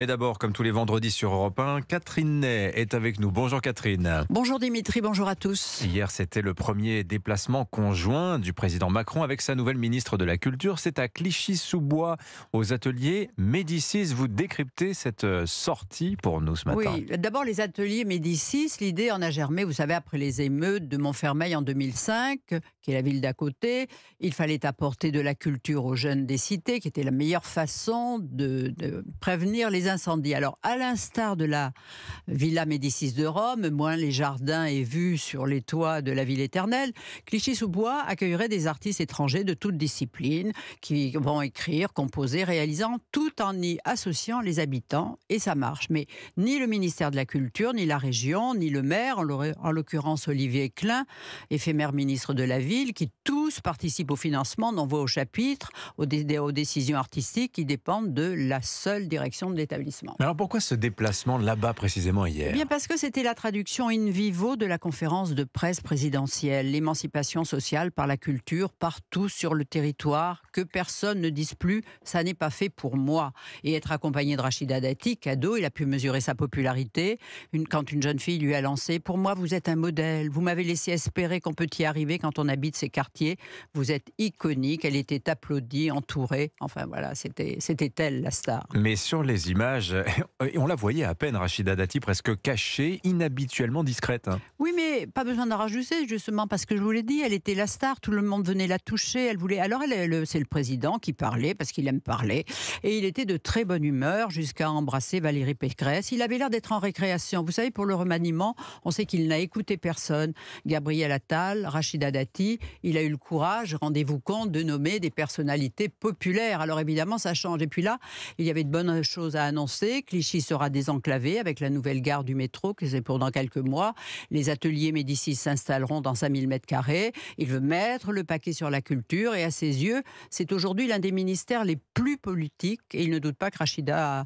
Et d'abord, comme tous les vendredis sur Europe 1, Catherine Ney est avec nous. Bonjour Catherine. Bonjour Dimitri, bonjour à tous. Hier, c'était le premier déplacement conjoint du président Macron avec sa nouvelle ministre de la Culture. C'est à Clichy-sous-Bois, aux ateliers Médicis. Vous décryptez cette sortie pour nous ce matin. Oui, d'abord les ateliers Médicis, l'idée en a germé, vous savez, après les émeutes de Montfermeil en 2005, qui est la ville d'à côté. Il fallait apporter de la culture aux jeunes des cités, qui était la meilleure façon de prévenir les incendies. Alors, à l'instar de la Villa Médicis de Rome, moins les jardins et vues sur les toits de la ville éternelle, Clichy-sous-Bois accueillerait des artistes étrangers de toutes disciplines qui vont écrire, composer, réalisant, tout en y associant les habitants, et ça marche. Mais ni le ministère de la Culture, ni la région, ni le maire, en l'occurrence Olivier Klein, éphémère ministre de la ville, qui tous participent au financement, n'envoient au chapitre, aux décisions artistiques qui dépendent de la seule direction de l'établissement. Alors pourquoi ce déplacement là-bas précisément hier ? Eh bien parce que c'était la traduction in vivo de la conférence de presse présidentielle, l'émancipation sociale par la culture partout sur le territoire, que personne ne dise plus « ça n'est pas fait pour moi ». Et être accompagné de Rachida Dati, cadeau, il a pu mesurer sa popularité. Quand une jeune fille lui a lancé « Pour moi, vous êtes un modèle, vous m'avez laissé espérer qu'on peut y arriver quand on habite ces quartiers, vous êtes iconique ». Elle était applaudie, entourée, enfin voilà, c'était elle la star. Mais sur les images, on la voyait à peine, Rachida Dati, presque cachée, inhabituellement discrète. Oui, mais pas besoin d'en rajouter, justement, parce que je vous l'ai dit, elle était la star, tout le monde venait la toucher, elle voulait... Alors, c'est le président qui parlait, parce qu'il aime parler, et il était de très bonne humeur, jusqu'à embrasser Valérie Pécresse. Il avait l'air d'être en récréation. Vous savez, pour le remaniement, on sait qu'il n'a écouté personne. Gabriel Attal, Rachida Dati, il a eu le courage, rendez-vous compte, de nommer des personnalités populaires. Alors, évidemment, ça change. Et puis là, il y avait de bonnes choses à annoncer. Clichy sera désenclavé avec la nouvelle gare du métro, que c'est pour dans quelques mois. Les ateliers Médicis s'installeront dans 5000 m². Il veut mettre le paquet sur la culture et à ses yeux, c'est aujourd'hui l'un des ministères les plus politiques et il ne doute pas que Rachida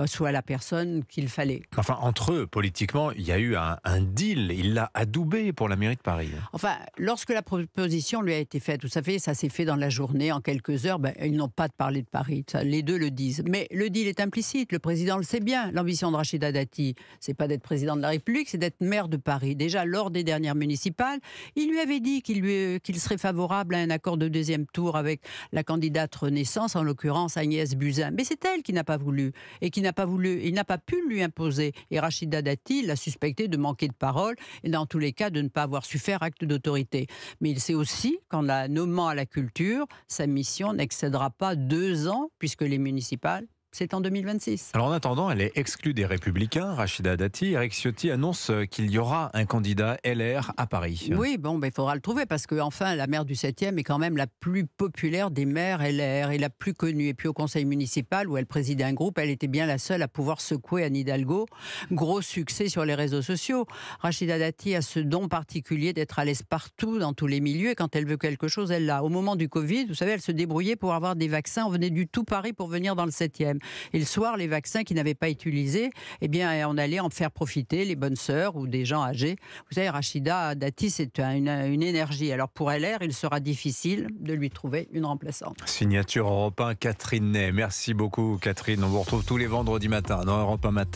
soit la personne qu'il fallait. Enfin, entre eux, politiquement, il y a eu un deal. Il l'a adoubé pour la mairie de Paris. Enfin, lorsque la proposition lui a été faite, vous savez, ça s'est fait dans la journée, en quelques heures, ils n'ont pas parlé de Paris. Ça, les deux le disent. Mais le deal est implicite. Le président le sait bien. L'ambition de Rachida Dati, c'est pas d'être président de la République, c'est d'être maire de Paris. Déjà, lors des dernières municipales, il lui avait dit qu'il serait favorable à un accord de deuxième tour avec la candidate Renaissance, en l'occurrence Agnès Buzyn. Mais c'est elle qui n'a pas voulu. Et qui n'a pas voulu, il n'a pas pu lui imposer. Et Rachida Dati l'a suspecté de manquer de parole et dans tous les cas de ne pas avoir su faire acte d'autorité. Mais il sait aussi qu'en la nommant à la culture, sa mission n'excédera pas 2 ans, puisque les municipales, c'est en 2026. Alors en attendant, elle est exclue des Républicains, Rachida Dati. Eric Ciotti annonce qu'il y aura un candidat LR à Paris. Oui, bon, il faudra le trouver parce que enfin, la maire du 7e est quand même la plus populaire des maires LR et la plus connue. Et puis au conseil municipal où elle présidait un groupe, elle était bien la seule à pouvoir secouer Anne Hidalgo. Gros succès sur les réseaux sociaux. Rachida Dati a ce don particulier d'être à l'aise partout, dans tous les milieux. Et quand elle veut quelque chose, elle l'a. Au moment du Covid, vous savez, elle se débrouillait pour avoir des vaccins. On venait du tout Paris pour venir dans le 7e. Et le soir, les vaccins qui n'avaient pas utilisés, eh bien, on allait en faire profiter les bonnes sœurs ou des gens âgés. Vous savez, Rachida Dati, c'est une énergie. Alors pour LR, il sera difficile de lui trouver une remplaçante. Signature Europe 1, Catherine Ney. Merci beaucoup Catherine. On vous retrouve tous les vendredis matins dans Europe 1 Matin.